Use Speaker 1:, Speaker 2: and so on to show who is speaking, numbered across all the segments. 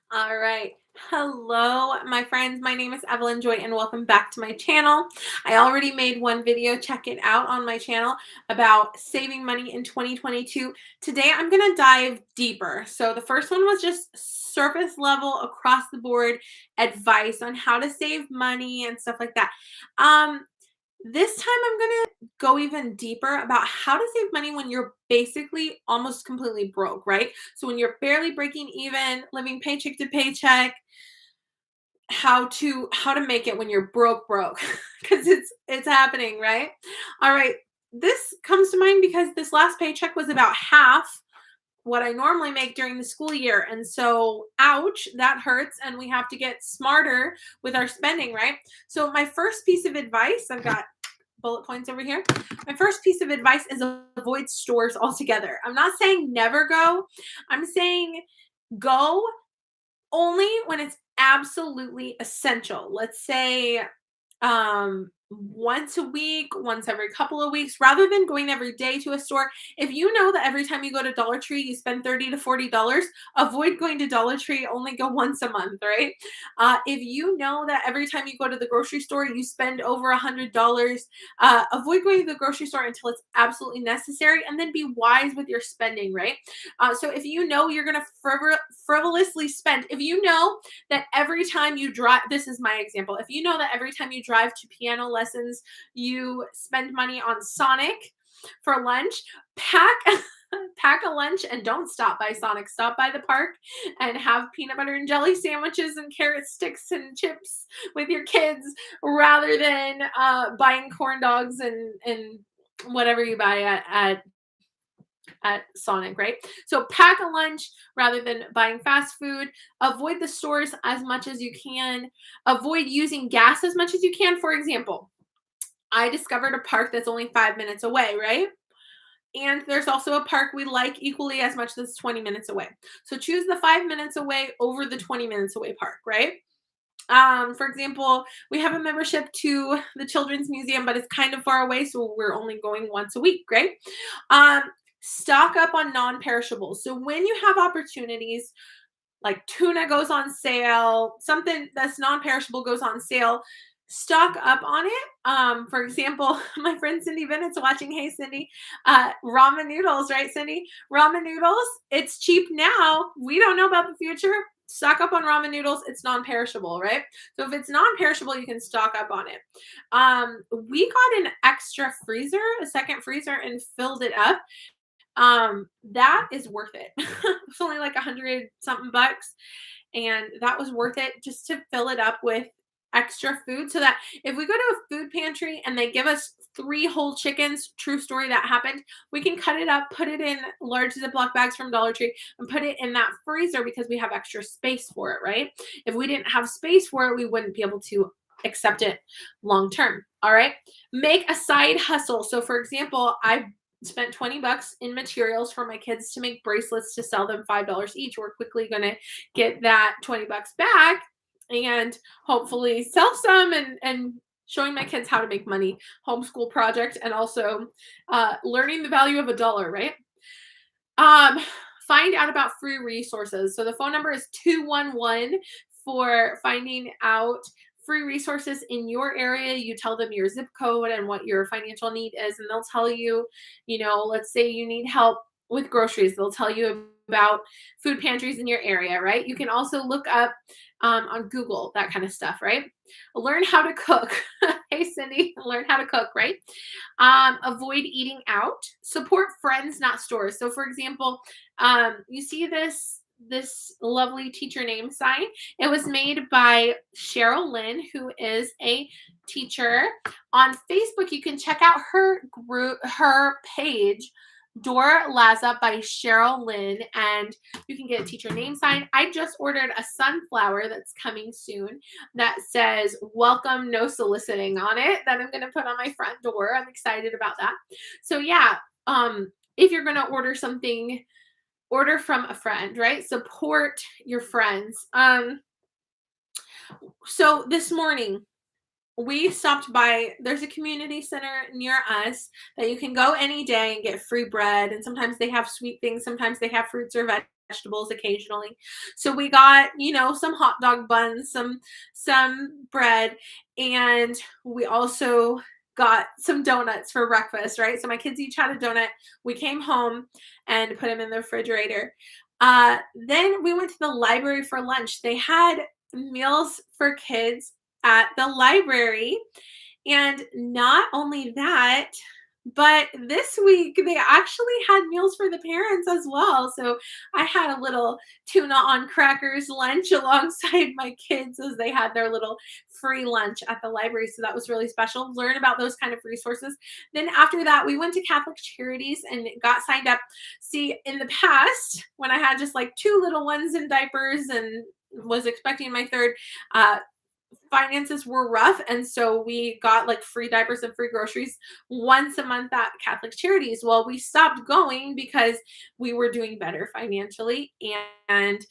Speaker 1: All right. Hello, my friends. My name is Evelyn Joy, and welcome back to my channel. I already made one video. Check it out on my channel about saving money in 2022. Today, I'm going to dive deeper. So, the first one was just surface level, across the board advice on how to save money and stuff like that. Um, this time, I'm going to go even deeper about how to save money when you're basically almost completely broke, right? So when you're barely breaking even, living paycheck to paycheck, how to make it when you're broke because it's happening, right? All right. This comes to mind because this last paycheck was about half what I normally make during the school year. And so, ouch, that hurts. And we have to get smarter with our spending, right? So, my first piece of advice, I've got bullet points over here. My first piece of advice is avoid stores altogether. I'm not saying never go, I'm saying go only when it's absolutely essential. Let's say once a week, once every couple of weeks, rather than going every day to a store. If you know that every time you go to Dollar Tree you spend $30 to $40, avoid going to Dollar Tree. Only go once a month, right? If you know that every time you go to the grocery store you spend over $100, avoid going to the grocery store until it's absolutely necessary, and then be wise with your spending, right? So if you know you're going to frivolously spend, if you know that every time you drive, this is my example, if you know that every time you drive to piano lessons you spend money on Sonic for lunch, pack pack a lunch and don't stop by Sonic. Stop by the park and have peanut butter and jelly sandwiches and carrot sticks and chips with your kids, rather than buying corn dogs and whatever you buy at Sonic, right? So pack a lunch rather than buying fast food. Avoid the stores as much as you can. Avoid using gas as much as you can. For example, I discovered a park that's only 5 minutes away, right? And there's also a park we like equally as much that's 20 minutes away. So choose the 5 minutes away over the 20 minutes away park, right? For example, we have a membership to the Children's Museum, but it's kind of far away, so we're only going once a week, right? Um, Stock up on non-perishables. So when you have opportunities, like tuna goes on sale, something that's non-perishable goes on sale, stock up on it. For example, my friend Cindy Bennett's watching. Hey Cindy, ramen noodles, right Cindy? Ramen noodles, it's cheap now. We don't know about the future. Stock up on ramen noodles. It's non-perishable, right? So if it's non-perishable, you can stock up on it. We got an extra freezer, a second freezer, and filled it up. That is worth it. It's only like 100 something bucks, and that was worth it just to fill it up with extra food, so that if we go to a food pantry and they give us 3 whole chickens, true story that happened, we can cut it up, put it in large Ziploc bags from Dollar Tree, and put it in that freezer because we have extra space for it, right? If we didn't have space for it, we wouldn't be able to accept it long term. All right. Make a side hustle. So for example, I spent 20 bucks in materials for my kids to make bracelets to sell them $5 each. We're quickly going to get that 20 bucks back and hopefully sell some, and showing my kids how to make money, homeschool project, and also learning the value of a dollar, right? Um, find out about free resources. So the phone number is 211 for finding out free resources in your area. You tell them your zip code and what your financial need is, and they'll tell you, let's say you need help with groceries. They'll tell you about food pantries in your area, right? You can also look up on Google, that kind of stuff, right? Learn how to cook. Hey, Cindy, learn how to cook, right? Avoid eating out. Support friends, not stores. So, for example, you see this lovely teacher name sign. It was made by Cheryl Lynn, who is a teacher. On Facebook, you can check out her group, her page, Dora Laza by Cheryl Lynn, and you can get a teacher name sign. I just ordered a sunflower that's coming soon that says "Welcome, no soliciting" on it, that I'm going to put on my front door. I'm excited about that. So yeah, if you're going to order something, order from a friend, right? Support your friends. So this morning we stopped by, there's a community center near us that you can go any day and get free bread, and sometimes they have sweet things, sometimes they have fruits or veggies. vegetables occasionally. So we got, some hot dog buns, some bread, and we also got some donuts for breakfast, right? So my kids each had a donut. We came home and put them in the refrigerator. Then we went to the library for lunch. They had meals for kids at the library. And not only that, but this week they actually had meals for the parents as well. So I had a little tuna on crackers lunch alongside my kids as they had their little free lunch at the library. So that was really special. Learn about those kind of resources. Then after that, we went to Catholic Charities and got signed up. See, in the past, when I had just like two little ones in diapers and was expecting my third, finances were rough, and so we got like free diapers and free groceries once a month at Catholic Charities. Well, we stopped going because we were doing better financially, and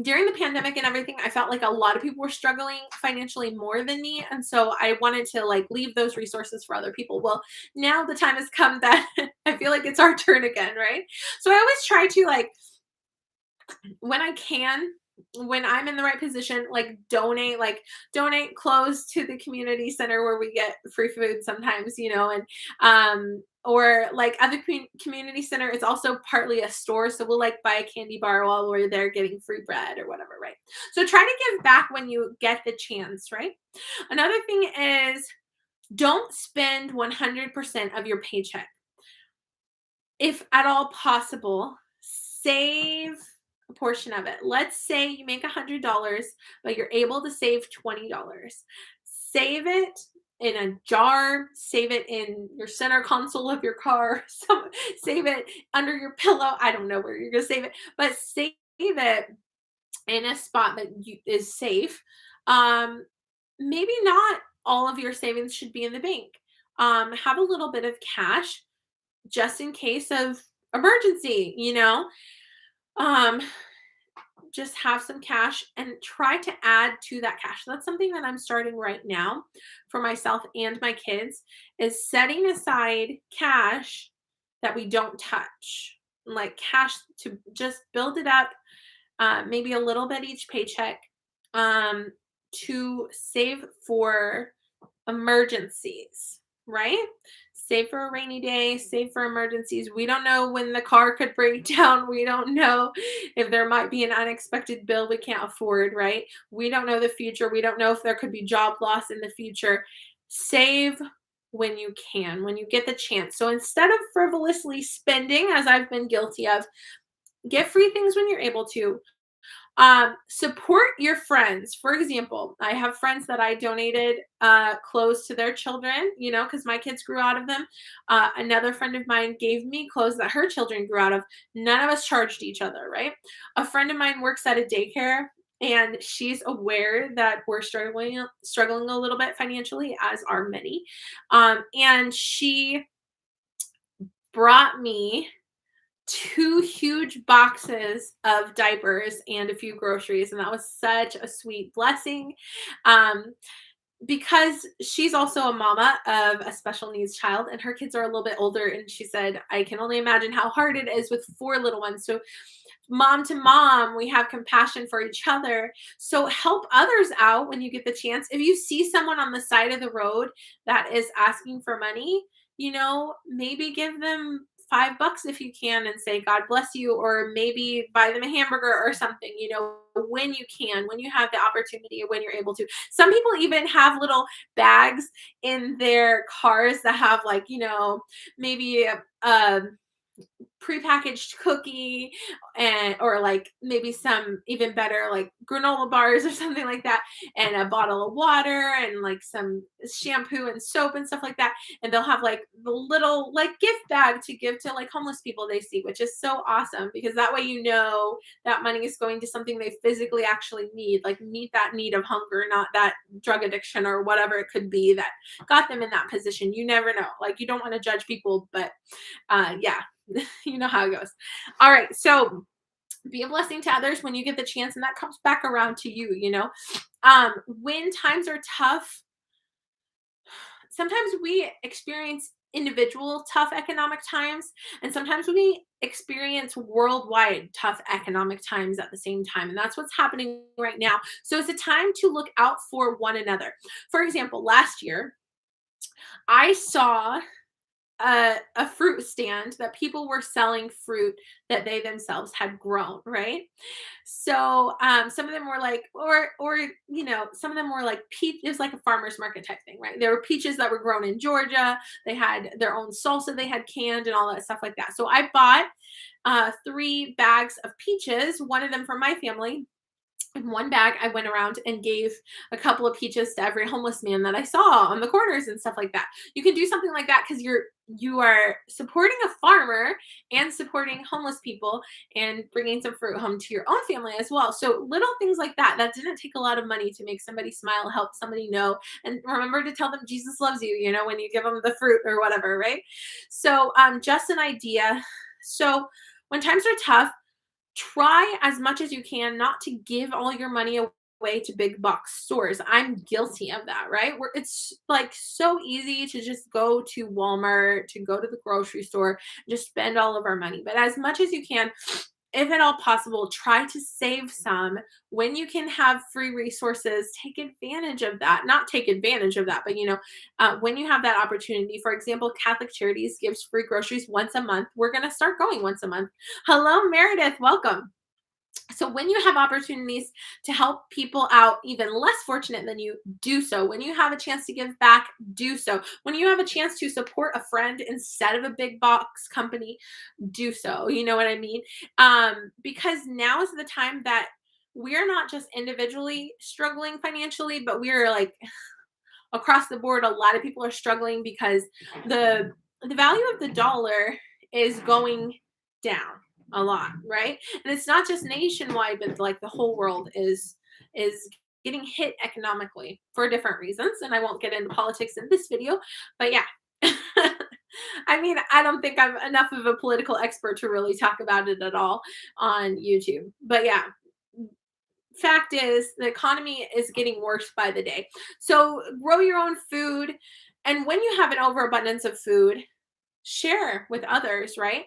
Speaker 1: during the pandemic and everything, I felt like a lot of people were struggling financially more than me, and so I wanted to like leave those resources for other people. Well, now the time has come that I feel like it's our turn again, right? So I always try to like, when I can, when I'm in the right position, donate clothes to the community center where we get free food sometimes, and or like at the community center, it's also partly a store. So we'll like buy a candy bar while we're there getting free bread or whatever, right? So try to give back when you get the chance, right? Another thing is, don't spend 100% of your paycheck. If at all possible, save a portion of it. Let's say you make $100, but you're able to save $20. Save it in a jar, save it in your center console of your car, save it under your pillow. I don't know where you're going to save it, but save it in a spot that is safe. Maybe not all of your savings should be in the bank. Have a little bit of cash just in case of emergency, um just have some cash and try to add to that cash. So that's something that I'm starting right now for myself and my kids, is setting aside cash that we don't touch, like cash to just build it up, maybe a little bit each paycheck, um, to save for emergencies, right? Save for a rainy day, save for emergencies. We don't know when the car could break down. We don't know if there might be an unexpected bill we can't afford, right? We don't know the future. We don't know if there could be job loss in the future. Save when you can, when you get the chance. So instead of frivolously spending, as I've been guilty of, get free things when you're able to. Support your friends. For example, I have friends that I donated clothes to their children, because my kids grew out of them. Another friend of mine gave me clothes that her children grew out of. None of us charged each other, right? A friend of mine works at a daycare, and she's aware that we're struggling a little bit financially, as are many. And she brought me two huge boxes of diapers and a few groceries, and that was such a sweet blessing, um, because she's also a mama of a special needs child, and her kids are a little bit older, and she said, I can only imagine how hard it is with four little ones. So mom to mom, we have compassion for each other. So help others out when you get the chance. If you see someone on the side of the road that is asking for money, maybe give them $5 if you can and say, God bless you, or maybe buy them a hamburger or something, when you can, when you have the opportunity, or when you're able to. Some people even have little bags in their cars that have like, maybe a prepackaged cookie, and or like maybe some even better like granola bars or something like that, and a bottle of water and like some shampoo and soap and stuff like that, and they'll have like the little like gift bag to give to like homeless people they see, which is so awesome, because that way that money is going to something they physically actually need, like meet that need of hunger, not that drug addiction or whatever it could be that got them in that position. You never know, like you don't want to judge people, but yeah. You know how it goes. All right. So be a blessing to others when you get the chance, and that comes back around to you, when times are tough, sometimes we experience individual tough economic times, and sometimes we experience worldwide tough economic times at the same time. And that's what's happening right now. So it's a time to look out for one another. For example, last year, I saw a fruit stand that people were selling fruit that they themselves had grown, right? So some of them were like, or some of them were like peach. It was like a farmer's market type thing, right? There were peaches that were grown in Georgia. They had their own salsa they had canned and all that stuff like that. So I bought 3 bags of peaches, one of them for my family. In one bag, I went around and gave a couple of peaches to every homeless man that I saw on the corners and stuff like that. You can do something like that because you are supporting a farmer and supporting homeless people and bringing some fruit home to your own family as well. So little things like that, that didn't take a lot of money to make somebody smile, help somebody know, and remember to tell them Jesus loves you, when you give them the fruit or whatever, right? So just an idea. So when times are tough, try as much as you can not to give all your money away to big box stores. I'm guilty of that, right? Where it's like so easy to just go to Walmart, to go to the grocery store, just spend all of our money. But as much as you can, if at all possible, try to save some. When you can have free resources, take advantage of that. Not take advantage of that, but when you have that opportunity. For example, Catholic Charities gives free groceries once a month. We're going to start going once a month. Hello, Meredith. Welcome. So when you have opportunities to help people out, even less fortunate than you, do so. When you have a chance to give back, do so. When you have a chance to support a friend instead of a big box company, do so. You know what I mean? Because now is the time that we're not just individually struggling financially, but we're like across the board. A lot of people are struggling because the value of the dollar is going down a lot, right? And it's not just nationwide, but like the whole world is getting hit economically for different reasons. And I won't get into politics in this video, but yeah. I mean, I don't think I'm enough of a political expert to really talk about it at all on YouTube. But yeah, fact is the economy is getting worse by the day. So grow your own food. And when you have an overabundance of food, share with others, right?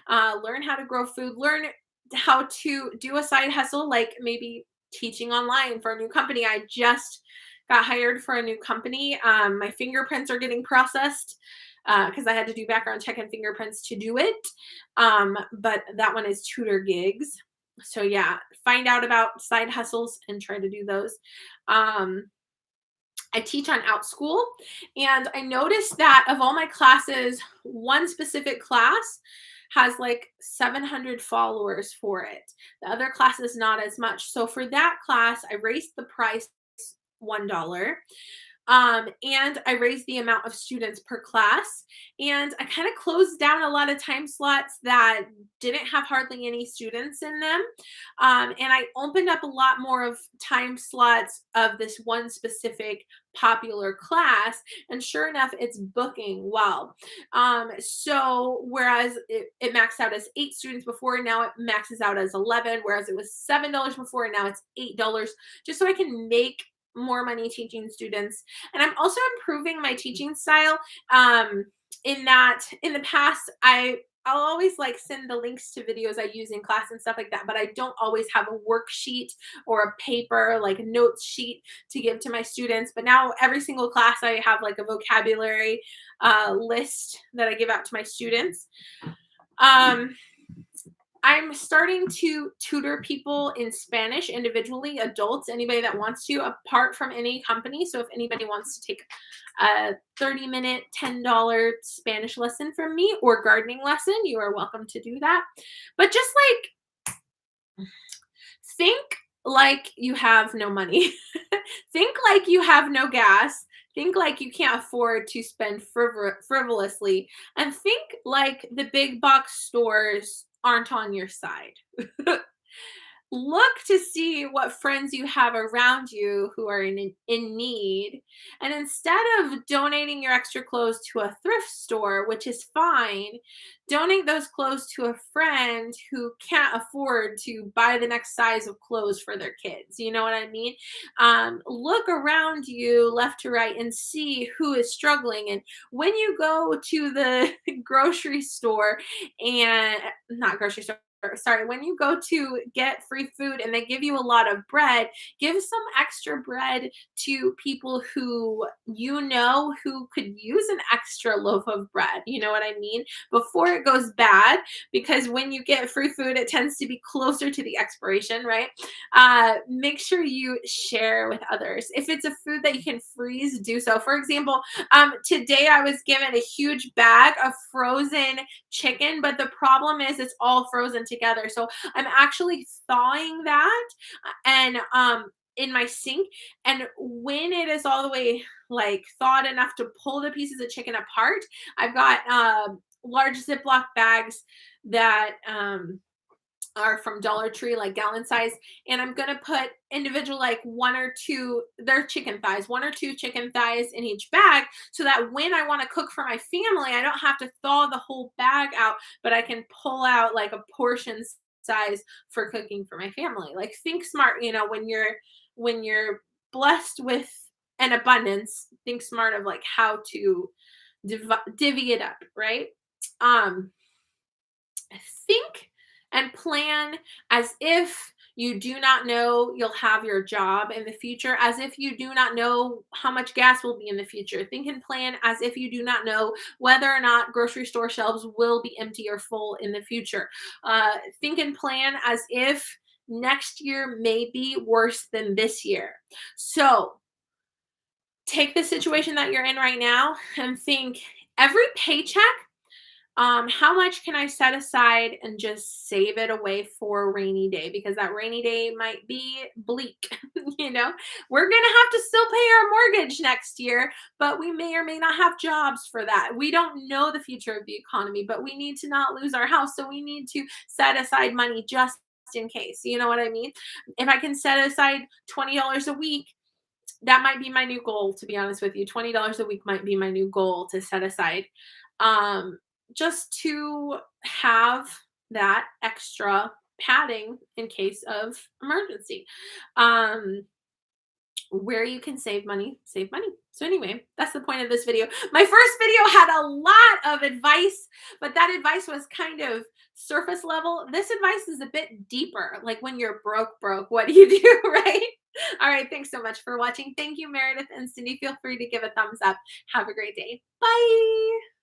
Speaker 1: Learn how to grow food, learn how to do a side hustle, like maybe teaching online for a new company. I just got hired for a new company. My fingerprints are getting processed because I had to do background check and fingerprints to do it. But that one is tutor gigs. So yeah, find out about side hustles and try to do those. I teach on OutSchool, and I noticed that of all my classes, one specific class has like 700 followers for it. The other class is not as much. So for that class, I raised the price $1. And I raised the amount of students per class. And I kind of closed down a lot of time slots that didn't have hardly any students in them. And I opened up a lot more of time slots of this one specific popular class. And sure enough, it's booking well. So whereas it maxed out as 8 students before, now it maxes out as 11, whereas it was $7 before, and now it's $8, just so I can make more money teaching students. And I'm also improving my teaching style, in that in the past I'll always like send the links to videos I use in class and stuff like that, but I don't always have a worksheet or a paper, like a notes sheet to give to my students. But now every single class I have like a vocabulary list that I give out to my students. I'm starting to tutor people in Spanish individually, adults, anybody that wants to, apart from any company. So if anybody wants to take a 30-minute, $10 Spanish lesson from me or gardening lesson, you are welcome to do that. But just like think like you have no money. Think like you have no gas. Think like you can't afford to spend frivolously. And think like the big box stores aren't on your side. Look to see what friends you have around you who are in need. And instead of donating your extra clothes to a thrift store, which is fine, donate those clothes to a friend who can't afford to buy the next size of clothes for their kids. You know what I mean? Look around you left to right and see who is struggling. And when you go to the grocery store, and not grocery store, sorry, when you go to get free food and they give you a lot of bread, give some extra bread to people who you know who could use an extra loaf of bread. You know what I mean? Before it goes bad, because when you get free food, it tends to be closer to the expiration, right? Make sure you share with others. If it's a food that you can freeze, do so. For example, today I was given a huge bag of frozen chicken, but the problem is it's all frozen together. So I'm actually thawing that and in my sink. And when it is all the way like thawed enough to pull the pieces of chicken apart, I've got large Ziploc bags that are from Dollar Tree, like gallon size. And I'm gonna put individual like one or two, they're chicken thighs, one or two chicken thighs in each bag, so that when I want to cook for my family, I don't have to thaw the whole bag out, but I can pull out like a portion size for cooking for my family. Like think smart, you know, when you're blessed with an abundance, think smart of like how to divvy it up, right? Um, think and plan as if you do not know you'll have your job in the future, as if you do not know how much gas will be in the future. Think and plan as if you do not know whether or not grocery store shelves will be empty or full in the future. Think and plan as if next year may be worse than this year. So take the situation that you're in right now and think every paycheck, how much can I set aside and just save it away for a rainy day? Because that rainy day might be bleak. You know, we're going to have to still pay our mortgage next year, but we may or may not have jobs for that. We don't know the future of the economy, but we need to not lose our house. So we need to set aside money just in case. You know what I mean? If I can set aside $20 a week, that might be my new goal, to be honest with you. $20 a week might be my new goal to set aside. Um, just to have that extra padding in case of emergency. Um, where you can save money, save money. So anyway, that's the point of this video. My first video had a lot of advice, but that advice was kind of surface level. This advice is a bit deeper. Like when you're broke, what do you do, right? All right, thanks so much for watching. Thank you, Meredith and Cindy. Feel free to give a thumbs up. Have a great day. Bye.